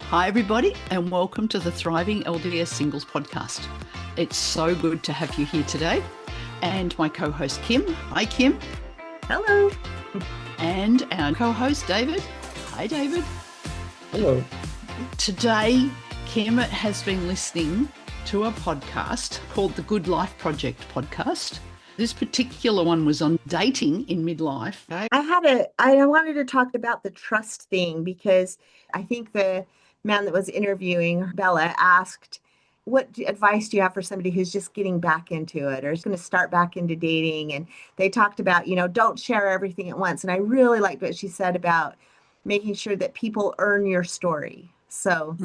Hi, everybody, and welcome to the Thriving LDS Singles Podcast. It's so good to have you here today. And my co-host, Kim. Hi, Kim. Hello. And our co-host, David. Hi, David. Hello. Today, Kim has been listening to a podcast called the Good Life Project podcast. This particular one was on dating in midlife. I wanted to talk about the trust thing because I think the man that was interviewing Bella asked, what advice do you have for somebody who's just getting back into it or is going to start back into dating? And they talked about, don't share everything at once. And I really liked what she said about making sure that people earn your story. So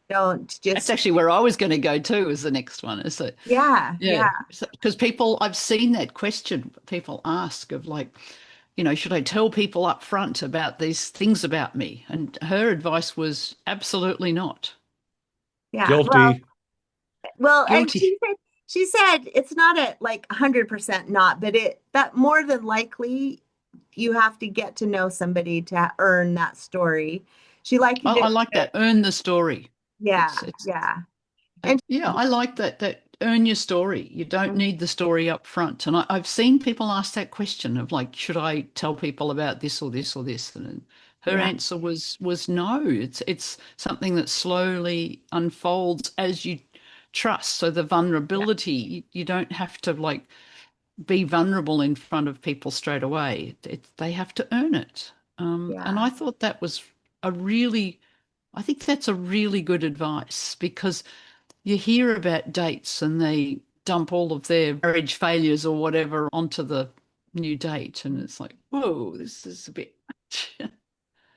don't just... That's actually where I was going to go too, is the next one. Is it? Yeah. Because I've seen that question people ask of like, should I tell people up front about these things about me? And her advice was absolutely not. Yeah. Guilty. Well, Guilty. and she said it's not a 100% not, but that more than likely you have to get to know somebody to earn that story. I like that. Earn the story. Yeah. And I like that earn your story. You don't need the story up front. And I've seen people ask that question of like, should I tell people about this or this or this? And her answer was no. It's something that slowly unfolds as you trust. So the vulnerability, you don't have to be vulnerable in front of people straight away. They have to earn it. And I thought that was I think that's a really good advice, because you hear about dates and they dump all of their marriage failures or whatever onto the new date. And it's like, whoa, this is a bit much.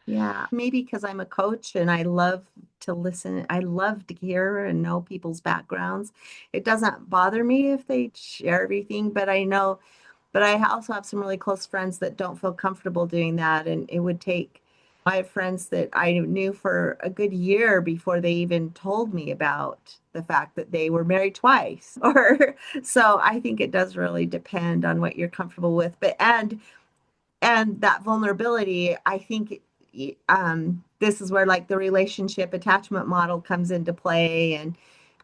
Yeah, maybe because I'm a coach and I love to listen. I love to hear and know people's backgrounds. It doesn't bother me if they share everything, but I also have some really close friends that don't feel comfortable doing that. And I have friends that I knew for a good year before they even told me about the fact that they were married twice. So I think it does really depend on what you're comfortable with. And that vulnerability, I think this is where the relationship attachment model comes into play, and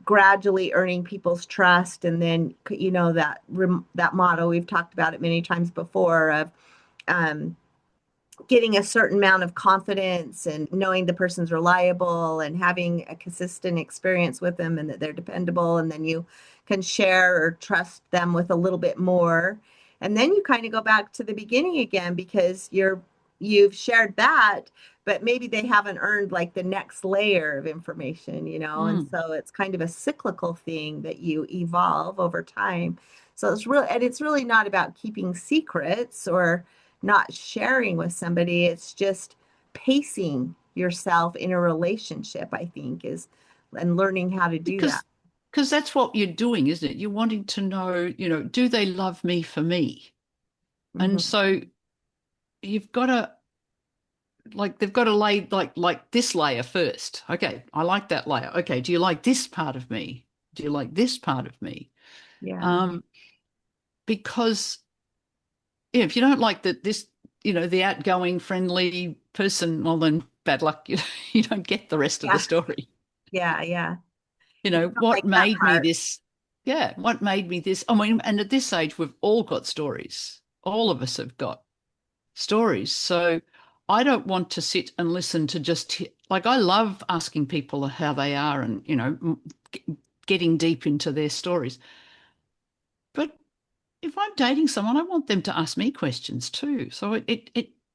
gradually earning people's trust. And then, that model, we've talked about it many times before, of getting a certain amount of confidence and knowing the person's reliable and having a consistent experience with them and that they're dependable. And then you can share or trust them with a little bit more. And then you kind of go back to the beginning again, because you've shared that, but maybe they haven't earned the next layer of information, and so it's kind of a cyclical thing that you evolve over time. So it's really not about keeping secrets or not sharing with somebody. It's just pacing yourself in a relationship, I think, and learning how to do that. Because that's what you're doing, isn't it? You're wanting to know, do they love me for me? And so you've got to, they've got to lay like this layer first. Okay, I like that layer. Okay, do you like this part of me? Do you like this part of me? Yeah. Because if you don't like the outgoing, friendly person, well, then bad luck. You don't get the rest of the story. Yeah. What made me this? Yeah, what made me this? I mean, and at this age, we've all got stories. All of us have got stories. So I don't want to sit and listen to I love asking people how they are and, getting deep into their stories. But if I'm dating someone, I want them to ask me questions too. So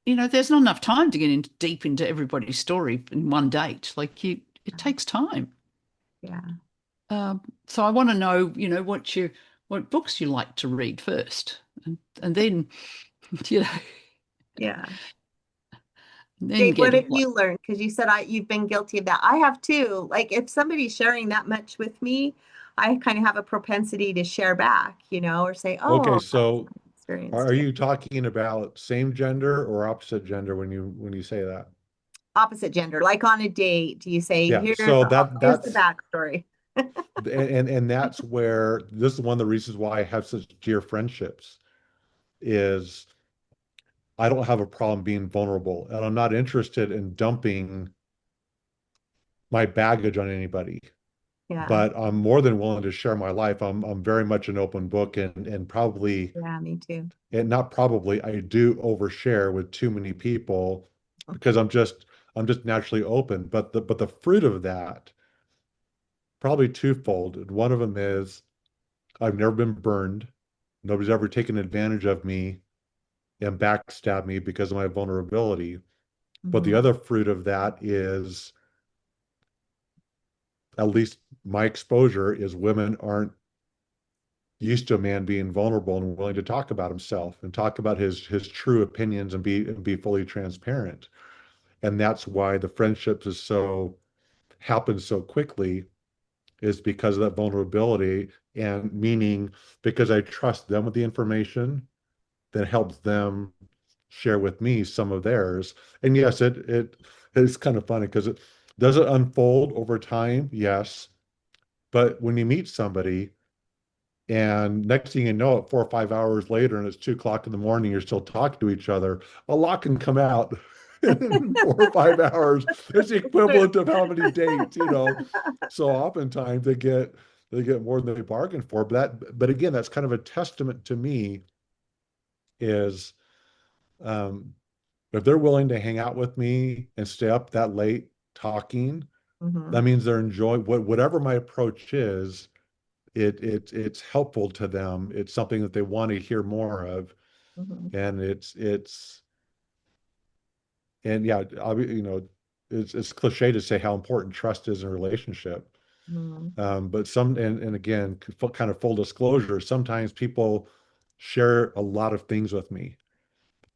there's not enough time to get deep into everybody's story in one date. It takes time. Yeah. So I want to know, what books you like to read first, and then, Yeah. then Dave, what have you learned? Because you said you've been guilty of that. I have too. If somebody's sharing that much with me, I kind of have a propensity to share back, or say, "Oh, Okay, so experience are you talking about same gender or opposite gender when you say that? opposite gender." Like on a date, do you say, Yeah, "Here's so here's the backstory"? and that's where this is one of the reasons why I have such dear friendships is I don't have a problem being vulnerable, and I'm not interested in dumping my baggage on anybody, Yeah. but I'm more than willing to share my life. I'm very much an open book, and probably, Yeah, me too. and not probably, I do overshare with too many people because I'm just naturally open. But the fruit of that, probably twofold. And one of them is I've never been burned. Nobody's ever taken advantage of me and backstabbed me because of my vulnerability. But the Mhm. other fruit of that is, at least my exposure is, women aren't used to a man being vulnerable and willing to talk about himself and talk about his true opinions and be fully transparent. And that's why the friendships is so happen so quickly, is because of that vulnerability, and meaning because I trust them with the information that helps them share with me some of theirs. And yes, it's kind of funny because it does it unfold over time, yes. But when you meet somebody and next thing you know it, 4 or 5 hours later, and it's 2 o'clock in the morning, you're still talking to each other, a lot can come out in 4 or 5 hours. It's the True. equivalent of how many dates. So oftentimes they get more than they bargained for. But again, that's kind of a testament to me, is um, if they're willing to hang out with me and stay up that late talking, Hmm. that means they're enjoying whatever my approach is. It's helpful to them. It's something that they want to hear more of, Hmm. and and yeah, it's cliche to say how important trust is in a relationship. Hmm. But and again, kind of full disclosure, sometimes people share a lot of things with me,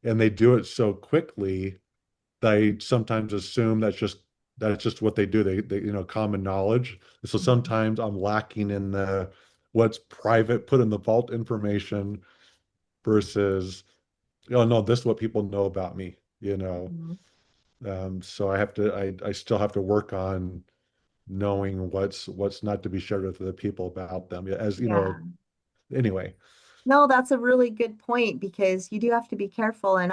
and they do it so quickly that I sometimes assume that's just what they do. They common knowledge. So Hmm. sometimes I'm lacking in the what's private, put in the vault information versus, oh no, this is what people know about me. Hmm. So I still have to work on knowing what's not to be shared with other people about them. As you know, Yeah. anyway. No, that's a really good point because you do have to be careful. And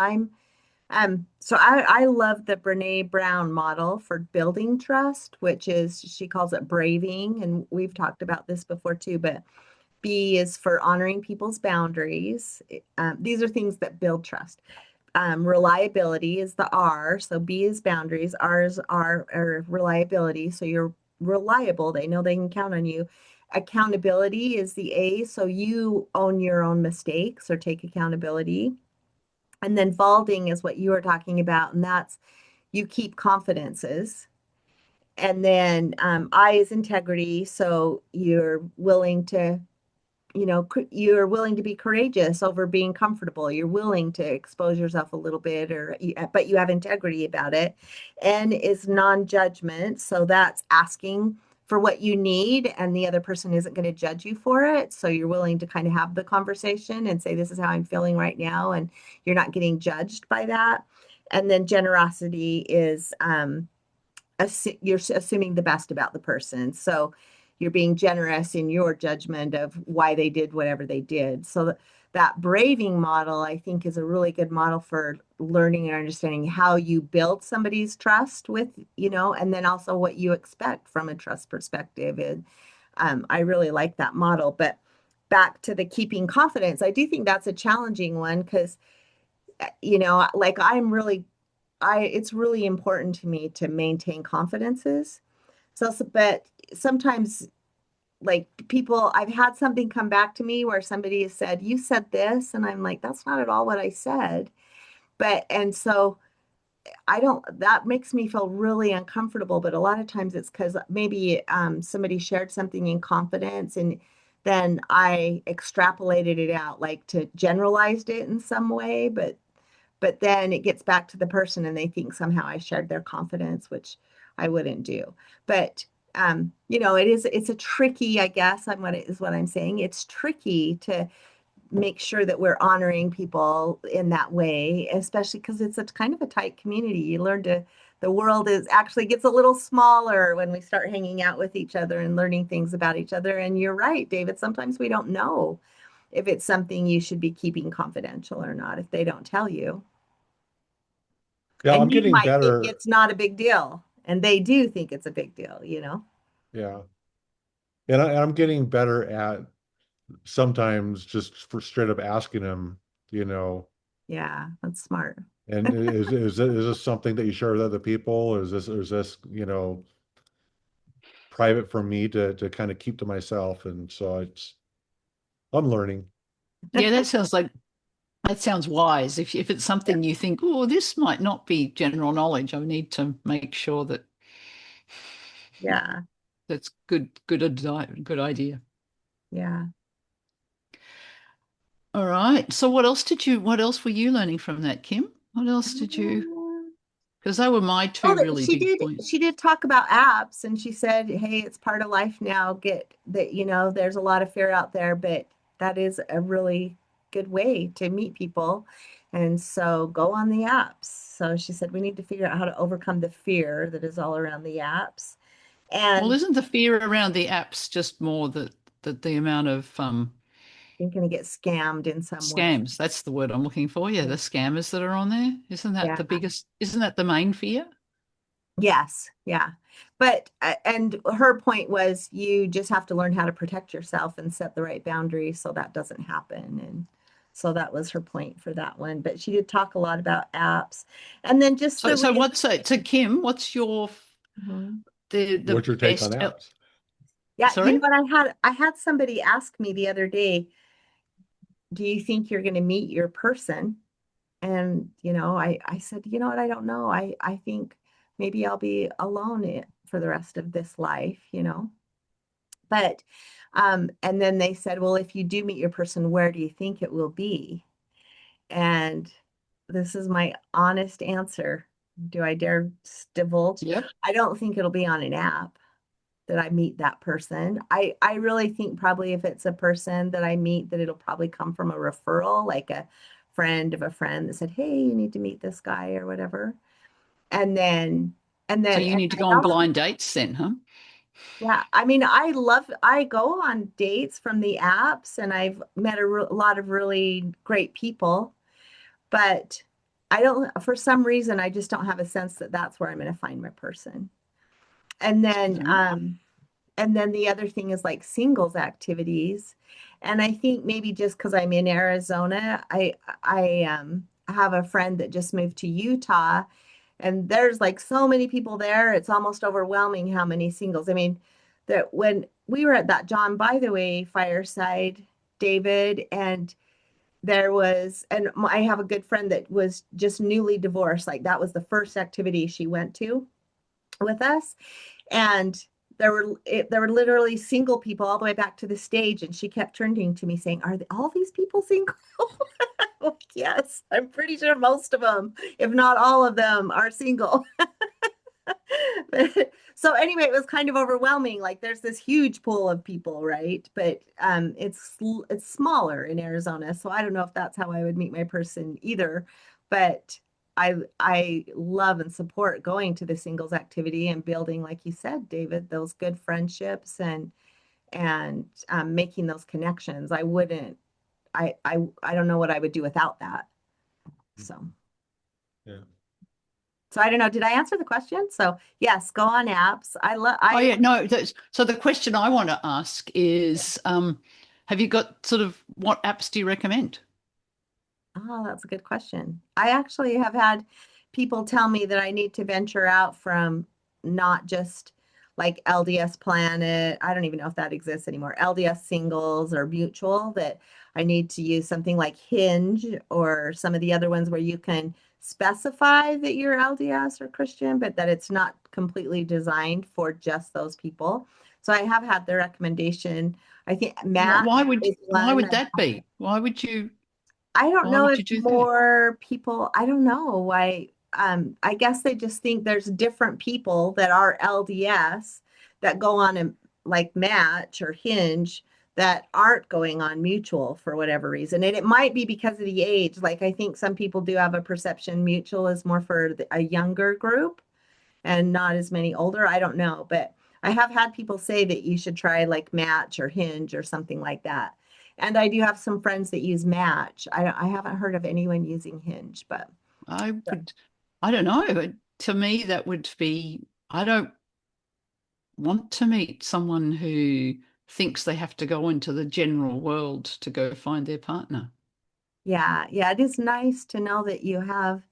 so I love the Brene Brown model for building trust, which is, she calls it braving. And we've talked about this before too, but B is for honoring people's boundaries. These are things that build trust. Reliability is the R. So B is boundaries. R's are reliability. So you're reliable. They know they can count on you. Accountability is the A. So you own your own mistakes or take accountability. And then vaulting is what you were talking about, and that's you keep confidences. And then I is integrity. So you're willing to you're willing to be courageous over being comfortable. You're willing to expose yourself a little bit, but you have integrity about it. N is non-judgment. So that's asking for what you need, and the other person isn't going to judge you for it. So you're willing to kind of have the conversation and say, this is how I'm feeling right now. And you're not getting judged by that. And then generosity is you're assuming the best about the person. So you're being generous in your judgment of why they did whatever they did. So that braving model, I think, is a really good model for learning and understanding how you build somebody's trust and then also what you expect from a trust perspective. And I really like that model. But back to the keeping confidence, I do think that's a challenging one because, like it's really important to me to maintain confidences. But sometimes, like I've had something come back to me where somebody has said, "You said this," and I'm like, "That's not at all what I said." And so that makes me feel really uncomfortable. But a lot of times it's because maybe somebody shared something in confidence, and then I extrapolated it out, like to generalized it in some way, but then it gets back to the person and they think somehow I shared their confidence, which I wouldn't do. But it's a tricky, I guess what I'm saying. It's tricky to make sure that we're honoring people in that way, especially because it's a kind of a tight community. You learn the world is actually gets a little smaller when we start hanging out with each other and learning things about each other. And you're right, David, sometimes we don't know if it's something you should be keeping confidential or not if they don't tell you. Yeah, And I'm you getting might think better. it's not a big deal. And they do think it's a big deal, Yeah. And I'm getting better at sometimes just for straight up asking him, you know, Yeah, that's smart. and is this something that you share with other people? Is this, private for me to kind of keep to myself? And so I'm learning. Yeah, that sounds wise. If it's Yeah. something you think, oh, this might not be general knowledge, I need to make sure that Yeah. that's good idea. Yeah. All right. So what else were you learning from that, Kim? What else did you, because they were my Oh, two really she big did. points. She did talk about apps, and she said, "Hey, it's part of life now. Get that. There's a lot of fear out there, but that is a really good way to meet people, and so go on the apps." So she said we need to figure out how to overcome the fear that is all around the apps. Well, And isn't the fear around the apps just more that the amount of you're going to get scammed in some way. scams, that's the word I'm looking for. Yeah, the scammers that are on there. Yeah. Isn't that the main fear? Yes. Yeah. But, and her point was you just have to learn how to protect yourself and set the right boundaries so that doesn't happen. And so that was her point for that one. But she did talk a lot about apps. And then just So the so real, what's so Kim, what's your Mhm. the What's your take on best apps? Yeah, sorry? what I had somebody ask me the other day, do you think you're going to meet your person? And, I said, you know what, I don't know. I think maybe I'll be alone for the rest of this life. But, and then they said, well, if you do meet your person, where do you think it will be? And this is my honest answer. Do I dare divulge? Yep. I don't think it'll be on an app that I meet that person. I really think probably if it's a person that I meet, that it'll probably come from a referral, like a friend of a friend that said, hey, you need to meet this guy or whatever. And then, and So then, you and need to I go on also, blind dates then, huh? yeah, I mean, I go on dates from the apps and I've met a lot of really great people, but I don't, for some reason, I just don't have a sense that that's where I'm going to find my person. And then, Okay. and then the other thing is like singles activities. And I think maybe just because I'm in Arizona, I have a friend that just moved to Utah, and there's like so many people there, it's almost overwhelming how many singles. I mean, that when we were at that John by the way fireside, David, and I have a good friend that was just newly divorced. Like that was the first activity she went to with us. And there were literally single people all the way back to the stage, and she kept turning to me saying, "Are all these people single?" Like, yes, I'm pretty sure most of them, if not all of them, are single. So anyway, it was kind of overwhelming. Like there's this huge pool of people, right? But it's smaller in Arizona, so I don't know if that's how I would meet my person either. But I love and support going to the singles activity and building, like you said, David, those good friendships and making those connections. I wouldn't. I don't know what I would do without that. So. Yeah. So I don't know. Did I answer the question? So yes, go on apps. I love. Oh yeah, no. So the question I want to ask is, have you got sort of what apps do you recommend? Oh, that's a good question. I actually have had people tell me that I need to venture out from not just like LDS Planet. I don't even know if that exists anymore. LDS Singles or Mutual, that I need to use something like Hinge or some of the other ones where you can specify that you're LDS or Christian, but that it's not completely designed for just those people. So I have had the recommendation. I think Matt is Why one. would that be? I don't Why know would if you do that? more people, I don't know why. I guess they just think there's different people that are LDS that go on and like Match or Hinge that aren't going on Mutual for whatever reason. And it might be because of the age. Like I think some people do have a perception Mutual is more for a younger group and not as many older. I don't know, but I have had people say that you should try like Match or Hinge or something like that. And I do have some friends that use Match. I haven't heard of anyone using Hinge, but I would, I don't know. To me, that would be I don't want to meet someone who thinks they have to go into the general world to go find their partner. Yeah, yeah, it is nice to know that you have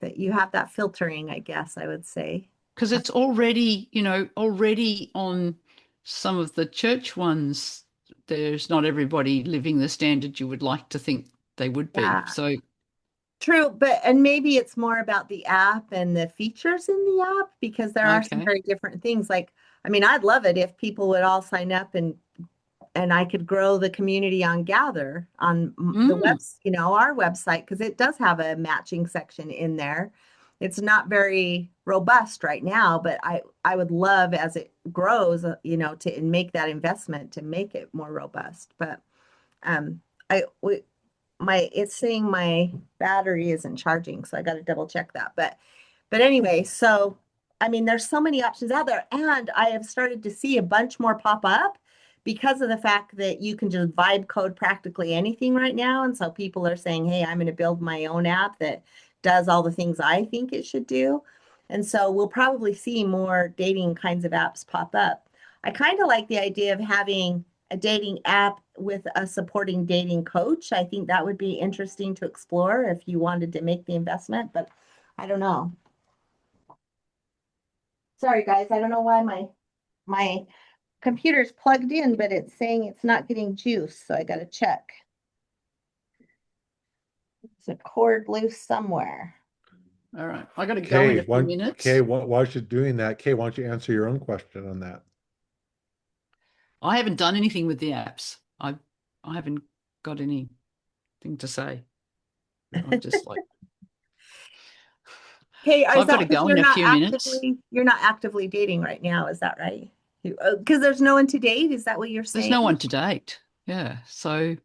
that filtering, I guess I would say. Because it's already, already on some of the church ones, there's not everybody living the standard you would like to think they would be. Yeah, So, true, and maybe it's more about the app and the features in the app because there are some okay. very different things. Like, I mean, I'd love it if people would all sign up and I could grow the community on Gather on the Mm, our website, because it does have a matching section in there. It's not very robust right now, but I would love as it grows, to make that investment to make it more robust. But um, I we, it's saying my battery isn't charging, so I got to double check that. But anyway, so I mean, there's so many options out there, and I have started to see a bunch more pop up because of the fact that you can just vibe code practically anything right now. And so people are saying, hey, I'm going to build my own app that does all the things I think it should do. And so we'll probably see more dating kinds of apps pop up. I kind of like the idea of having a dating app with a supporting dating coach. I think that would be interesting to explore if you wanted to make the investment, but I don't know. Sorry, guys. I don't know why my computer's plugged in, but it's saying it's not getting juice, so I got to check. There's a cord loose somewhere. all right. I got to go in a few minutes. Kay, while she's doing that, Kay, why don't you answer your own question on that? I haven't done anything with the apps. I haven't got anything to say. I'm just like, Hey, so is I've got that to because go in a few minutes. you're not actively dating right now? Is that right? Because there's no one to date. Is that what you're There's saying? no one to date. Yeah. So,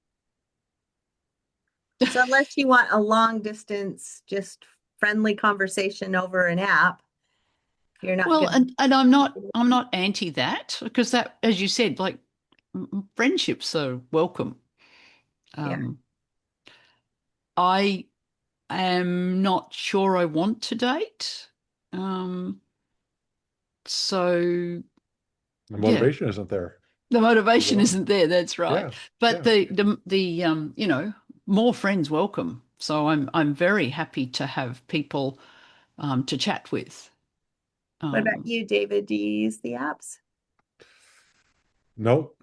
So unless you want a long distance, just friendly conversation over an app, you're not well, gonna. and I'm not anti that, because that, as you said, like friendships are welcome. Yeah. Um, I am not sure I want to date. So The yeah, motivation isn't there. the You motivation know? isn't there. That's right. Yeah, But yeah. the more friends welcome. So I'm very happy to have people to chat with. What about Um, you, David? Do you use the apps? Nope.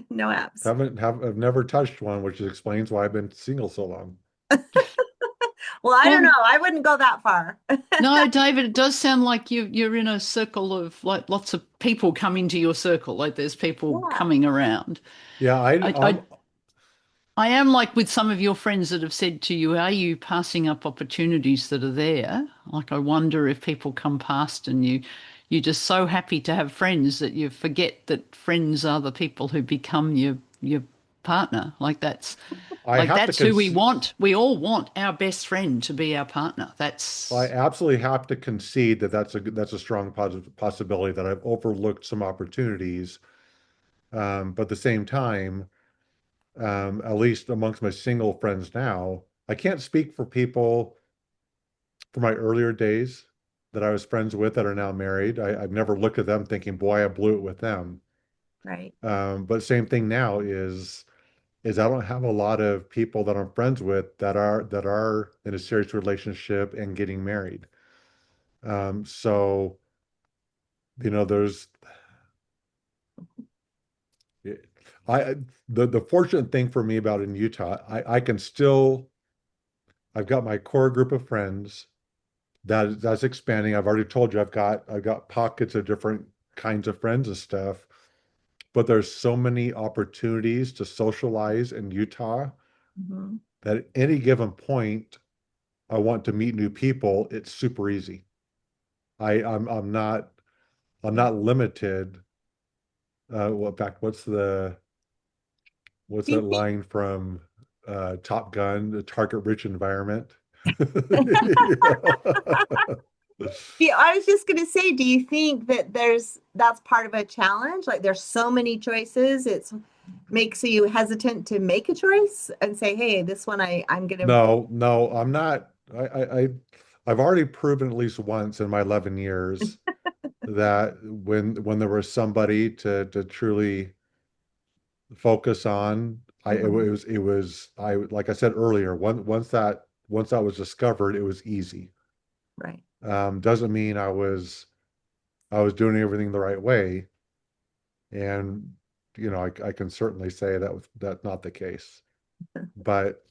No apps. I've never touched one, which explains why I've been single so long. Well, I don't know. well, I wouldn't go that far. no, David, it does sound like you're in a circle of like lots of people come into your circle. Like there's people Yeah. coming around. Yeah, I, I I am like with some of your friends that have said to you, are you passing up opportunities that are there? Like I wonder if people come past and you're just so happy to have friends that you forget that friends are the people who become your partner. I Like have to that's who we want. We all want our best friend to be our partner. I That's absolutely have to concede that that's a strong positive possibility that I've overlooked some opportunities. But at the same time, at least amongst my single friends now, I can't speak for people from my earlier days that I was friends with that are now married. I've never looked at them thinking, boy, I blew it with them. Right. But same thing now is I don't have a lot of people that I'm friends with that are in a serious relationship and getting married. So there's I the fortunate thing for me about in Utah, I can still I've got my core group of friends that's expanding. I've already told you I've got pockets of different kinds of friends and stuff, but there's so many opportunities to socialize in Utah Mhm. that at any given point I want to meet new people, it's super easy. I'm Yeah. not limited. Well, in fact, what's Do you that think line from Top Gun, the target rich environment? Yeah, I was just gonna say, do you think that that's part of a challenge? Like there's so many choices, it's makes you hesitant to make a choice and say, hey, this one I'm gonna. No, I'm not. I've already proven at least once in my 11 years that when there was somebody to truly focus on, Mhm. it was I like I said earlier, once that was discovered, it was easy. Right. Doesn't mean I was doing everything the right way, and I can certainly say that's not the case. But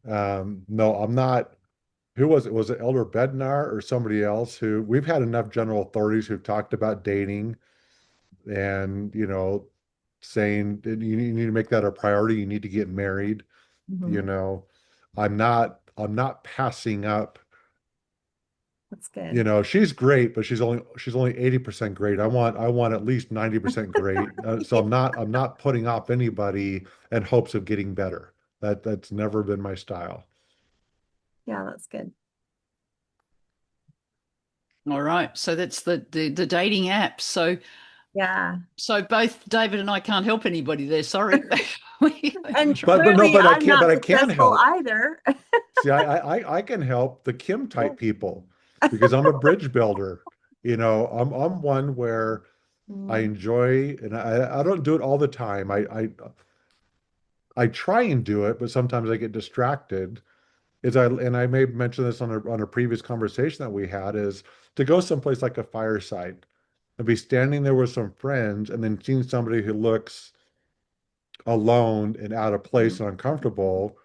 no, I'm not. Who was it? Was it Elder Bednar or somebody else who we've had enough general authorities who've talked about dating and, saying that you need to make that a priority. You need to get married. You Mhm. know, I'm not passing up. That's good. She's great, but she's only 80% great. I want at least 90% great. So Yeah. I'm not putting off anybody in hopes of getting better. That's never been my style. Yeah, that's good. All right. So that's the dating apps. Yeah. So both David and I can't help anybody there. Sorry. We And try. But no, clearly but I I'm can't, not but I can successful help. either. See, I can help the Kim type people because I'm a bridge builder. I'm one where I Mm, enjoy, and I don't do it all the time. I try and do it, but sometimes I get distracted. And I may mention this on a previous conversation that we had, is to go someplace like a fireside and be standing there with some friends and then seeing somebody who looks alone and out of place mm, and uncomfortable,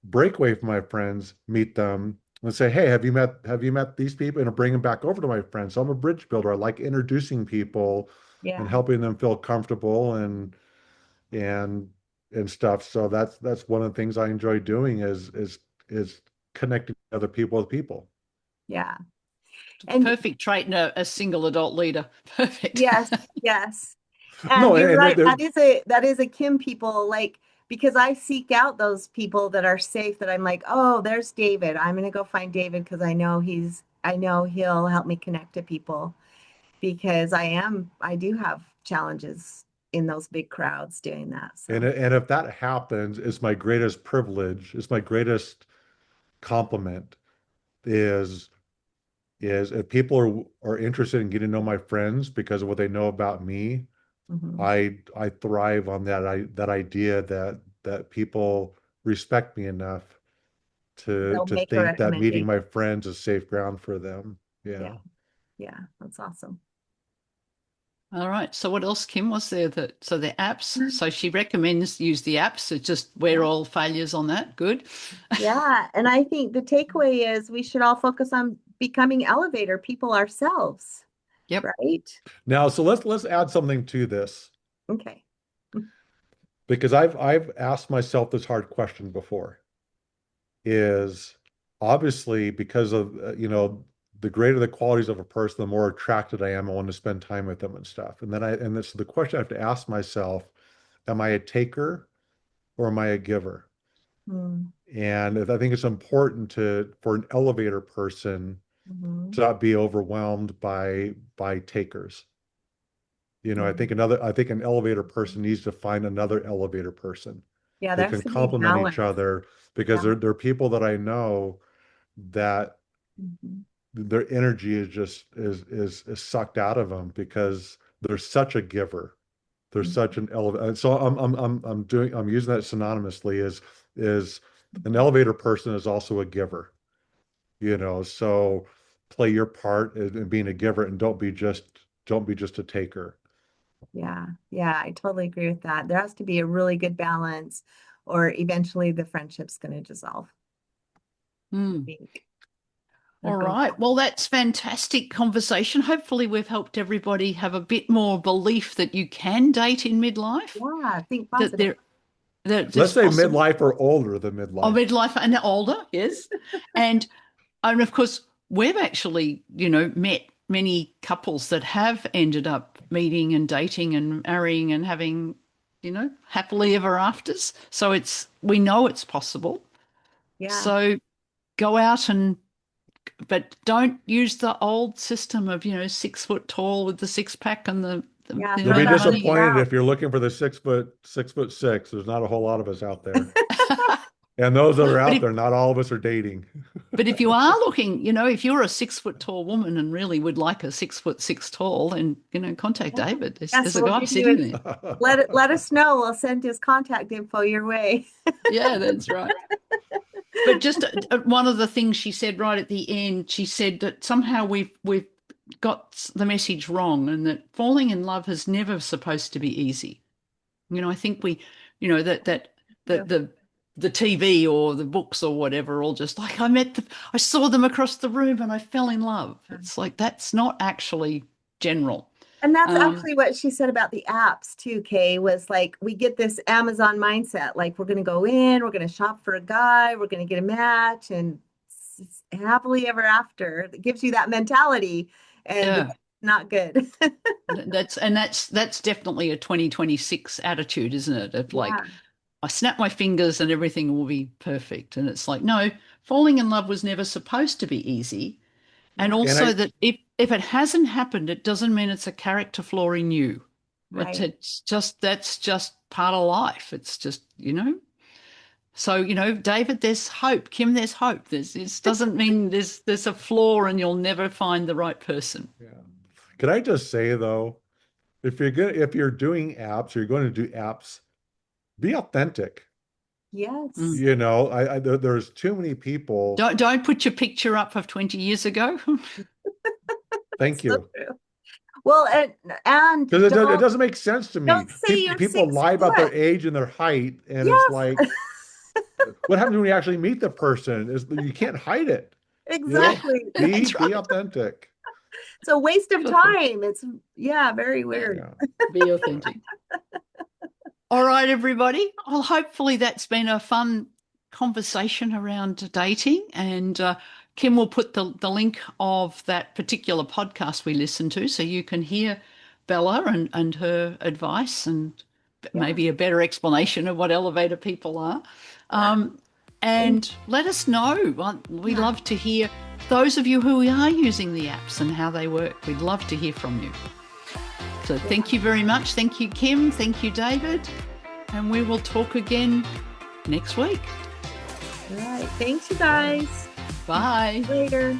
break away from my friends, meet them, and say, "Hey, have you met these people?" And bring them back over to my friends. So I'm a bridge builder. I like introducing people and yeah. helping them feel comfortable and and stuff. So that's one of the things I enjoy doing is connecting other people with people. Yeah. And Perfect trait in a single adult leader. Perfect. yes, yes. And No, you're and right. there That is a Kim people, like, because I seek out those people that are safe, that I'm like, oh, there's David. I'm gonna go find David because I know he'll help me connect to people, because I do have challenges in those big crowds doing that. So and if that happens, it's my greatest privilege. It's my greatest compliment is if people are interested in getting to know my friends because of what they know about me. mhm. I thrive on that idea that people respect me enough They'll to make a think that meeting my recommendation. friends is safe ground for them. Yeah, Yeah. yeah, that's awesome. All right. So what else, Kim, was there so the apps? So she recommends use the apps. It's just we're Yeah. all failures on that. Good. Yeah, and I think the takeaway is we should all focus on becoming elevator people ourselves, Yep. right? Now, so let's add something to this Okay. because I've asked myself this hard question before. Is obviously because of the greater the qualities of a person, the more attracted I am. I want to spend time with them and stuff. And this the question I have to ask myself: am I a taker or am I a giver? Mm, And I think it's important for an elevator person mhm, to not be overwhelmed by takers. mhm. I think an elevator person needs to find another elevator person. Yeah, They there has can to be complement each balance. other because Yeah. there are people that I know that Mhm, their energy is sucked out of them because they're such a giver. They're such mhm, an elevator. So I'm using that synonymously is an elevator person is also a giver. So play your part in being a giver and don't be just a taker. yeah, yeah, I totally agree with that. There has to be a really good balance, or eventually the friendship's going to dissolve. I Hmm. think. I All think. right. Well, that's fantastic conversation. Hopefully, we've helped everybody have a bit more belief that you can date in midlife, Yeah, think that positive. that Let's it's say possible. midlife or older than Or midlife. midlife and older, yes. And of course, we've actually, met many couples that have ended up meeting and dating and marrying and having, happily ever afters. So we know it's possible. Yeah. So go out but don't use the old system of, 6 foot tall with the six pack and Yeah, You'll throw be the that one money. disappointed out. if you're looking for the 6'6". There's not a whole lot of us out there. And those that are But out if there, not all of us are dating. But if you are looking, if you're a 6 foot tall woman and really would like a 6'6" tall, then, contact David. There's a we'll guy give you sitting there. Let us know. We'll send his contact info your way. Yeah, that's right. But just one of the things she said right at the end, she said that somehow we've got the message wrong, and that falling in love is never supposed to be easy. I think we, that the TV or the books or whatever, all just like, I saw them across the room and I fell in love. It's like, that's not actually general. And that's actually what she said about the apps too, Kay, was like, we get this Amazon mindset, like we're going to go in, we're going to shop for a guy, we're going to get a match, and it's happily ever after. It gives you that mentality, and it's not good. That's definitely a 2026 attitude, isn't it? Of like, I snap my fingers and everything will be perfect. And it's like, no, falling in love was never supposed to be easy. And also that if it hasn't happened, it doesn't mean it's a character flaw in you. Right. That's just part of life. It's just, So, David, there's hope. Kim, there's hope. It doesn't mean there's a flaw and you'll never find the right person. Yeah. Could I just say though, if you're doing apps, or you're going to do apps, be authentic. Yes. There's too many people. Don't put your picture up of 20 years ago. Thank you. So true. Well, and because it doesn't make sense to me. Don't say people lie about their age and their height, and it's like, what happens when you actually meet the person? You can't hide it. Exactly. Be authentic. It's a waste of time. It's very weird. Yeah. Be authentic. All right, everybody. Well, hopefully that's been a fun conversation around dating, and Kim will put the link of that particular podcast we listened to, so you can hear Bella and her advice, and maybe a better explanation of what elevator people are. And let us know. We love to hear those of you who are using the apps and how they work. We'd love to hear from you. So thank you very much. Thank you, Kim. Thank you, David. And we will talk again next week. All right. Thanks, you guys. Bye. Later.